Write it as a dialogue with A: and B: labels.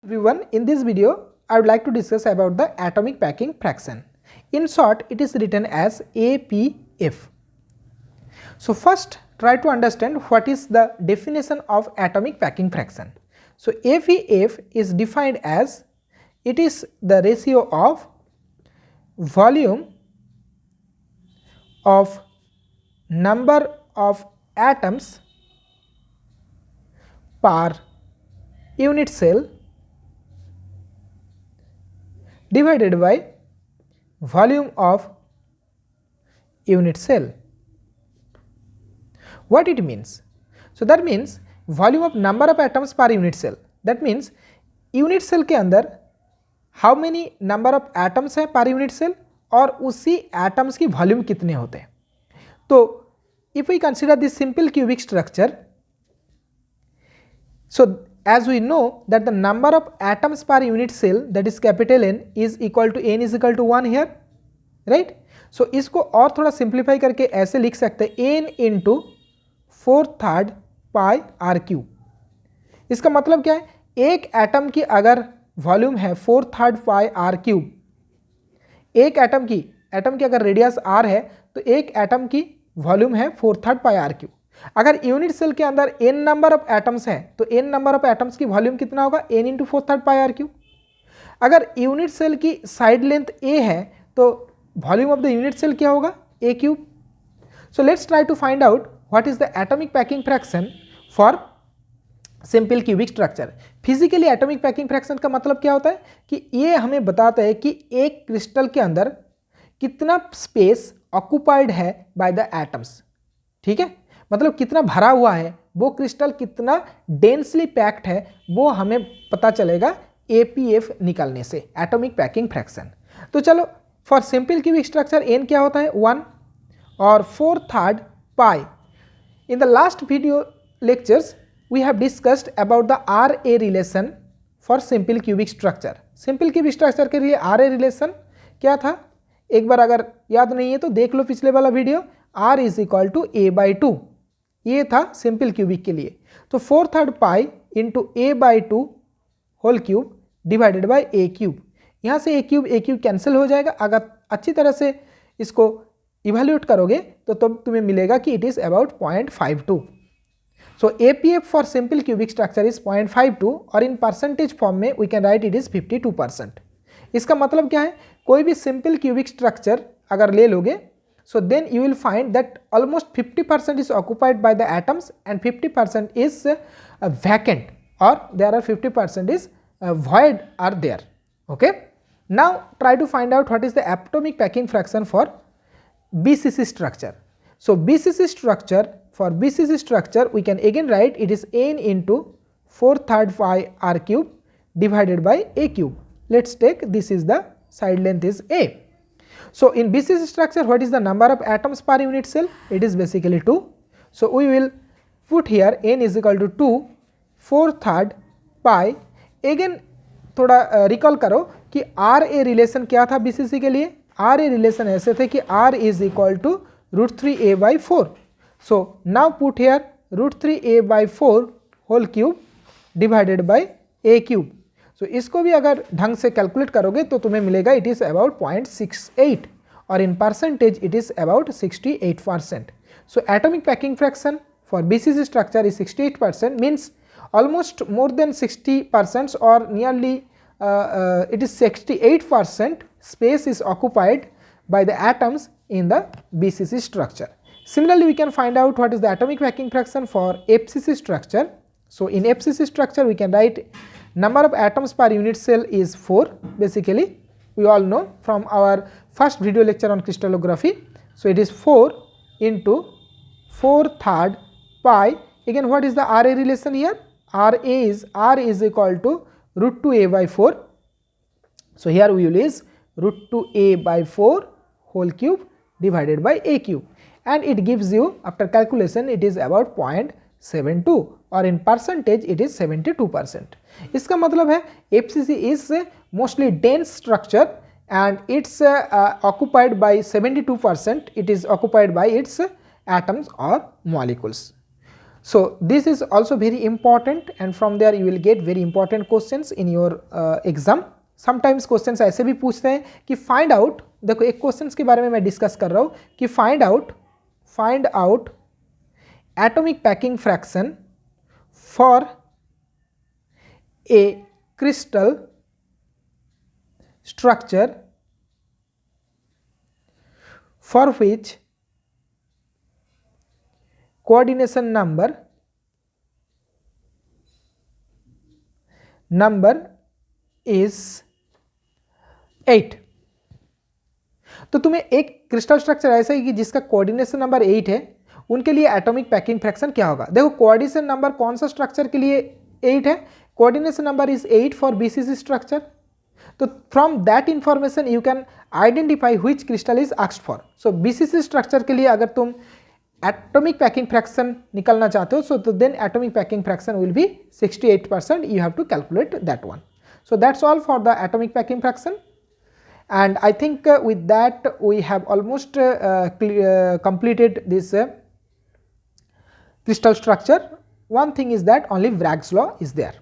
A: everyone, in this video I would like to discuss about the atomic packing fraction. In short, it is written as APF. So first try to understand what is the definition of atomic packing fraction. So APF is defined as it is the ratio of volume of number of atoms per unit cell divided by volume of unit cell. What it means? So that means volume of number of atoms per unit cell. That means unit cell के अंदर how many number of atoms है per unit cell और उसी atoms की volume कितने होते हैं. तो if we consider this simple cubic structure, so as we know that the number of atoms per unit cell, that is capital N, is equal to n is equal to 1 here, right? So इसको और थोड़ा simplify करके ऐसे लिख सकते हैं n into 4/3 pi r cube. इसका मतलब क्या है, एक एटम की अगर वॉल्यूम है 4/3 pi r cube, एक एटम की अगर रेडियस r है तो एक एटम की वॉल्यूम है 4/3 pi r cube. अगर यूनिट सेल के अंदर n नंबर ऑफ एटम्स है तो n नंबर ऑफ एटम्स की वॉल्यूम कितना होगा, n into 4/3 pi r cube. अगर यूनिट सेल की साइड लेंथ a है तो volume of the unit cell क्या होगा, a cube. So let's try to find out what is the atomic packing fraction for simple cubic structure. Physically atomic packing fraction का मतलब क्या होता है कि ये हमें बताता है कि एक क्रिस्टल के अंदर कितना स्पेस ऑक्यूपाइड है बाय द एटम्स. ठीक है, मतलब कितना भरा हुआ है, वो क्रिस्टल कितना डेंसली पैक्ड है, वो हमें पता चलेगा APF निकालने से, एटॉमिक पैकिंग फ्रैक्शन. तो चलो, for simple cubic structure n क्या होता है, 1 और 4/3 pi. In the last video lectures we have discussed about the RA relation for simple cubic structure. Simple cubic structure के लिए RA रिलेशन क्या था, एक बार अगर याद नहीं है तो देख लो पिछले वाला video. R is equal to a/2, ये था सिंपल क्यूबिक के लिए. तो 4/3 pi into a/2 whole cube divided by a cube. यहाँ से a क्यूब कैंसिल हो जाएगा. अगर अच्छी तरह से इसको इवेल्यूएट करोगे तो तब तुम्हें मिलेगा कि it is about 0.52. So APF for simple cubic structure is 0.52 और इन परसेंटेज फॉर्म में we can write it is 52%. इसका मतलब क्या है, कोई भी सिंपल क्यूबिक स्ट्रक्चर अगर ले लोगे so then you will find that almost 50% is occupied by the atoms and 50% is vacant, or there are 50% is void are there. Okay, now try to find out what is the atomic packing fraction for BCC structure. So BCC structure, for BCC structure we can again write it is n into 4/3 pi r cube divided by a cube. Let's take this is the side length is a. So in BCC structure what is the number of atoms per unit cell, it is basically 2. So we will put here n is equal to 2 4/3 pi. Again थोड़ा recall करो कि RA relation क्या था BCC के लिए. RA relation ऐसे थे कि R is equal to √3a/4. So now put here √3a/4 whole cube divided by a cube. So इसको भी अगर ढंग से कैलकुलेट करोगे तो तुम्हें मिलेगा इट इज़ अबाउट 0.68 और in percentage it is about 68%. So atomic packing fraction for BCC structure is 68%, means almost more than 60% or nearly it is 68% space is occupied by the atoms in the BCC structure. Similarly, we can find out what is the atomic packing fraction for FCC structure. So in FCC structure we can write number of atoms per unit cell is 4. Basically we all know from our first video lecture on crystallography. So it is 4 into 4/3 pi. Again what is the RA relation here, R is equal to √2a/4. So here we will use √2a/4 whole cube divided by a cube, and it gives you after calculation it is about 0.72 और in percentage it is 72%. इसका मतलब है FCC is mostly dense structure and it's occupied by 72%. It is occupied by its atoms or molecules. So this is also very important and from there you will get very important questions in your exam. Sometimes questions ऐसे भी पूछते हैं कि find out, देखो एक questions के बारे में मैं डिस्कस कर रहा हूँ कि find out atomic packing fraction for a crystal structure for which coordination number is 8। तो तुम्हें एक क्रिस्टल स्ट्रक्चर ऐसा है कि जिसका कोऑर्डिनेशन नंबर 8 है, उनके लिए एटॉमिक पैकिंग फ्रैक्शन क्या होगा। देखो कोऑर्डिनेशन नंबर कौन सा स्ट्रक्चर के लिए 8 है, coordination number is 8 for BCC structure. तो from that information you can identify which crystal is asked for. So BCC structure के लिए अगर तुम एटॉमिक पैकिंग फ्रैक्शन निकलना चाहते हो, सो तो then atomic packing fraction will be 68%, you have to calculate that one. So that's all for the atomic packing fraction, and I think with that we have almost completed this crystal structure. One thing is that only Bragg's law is there.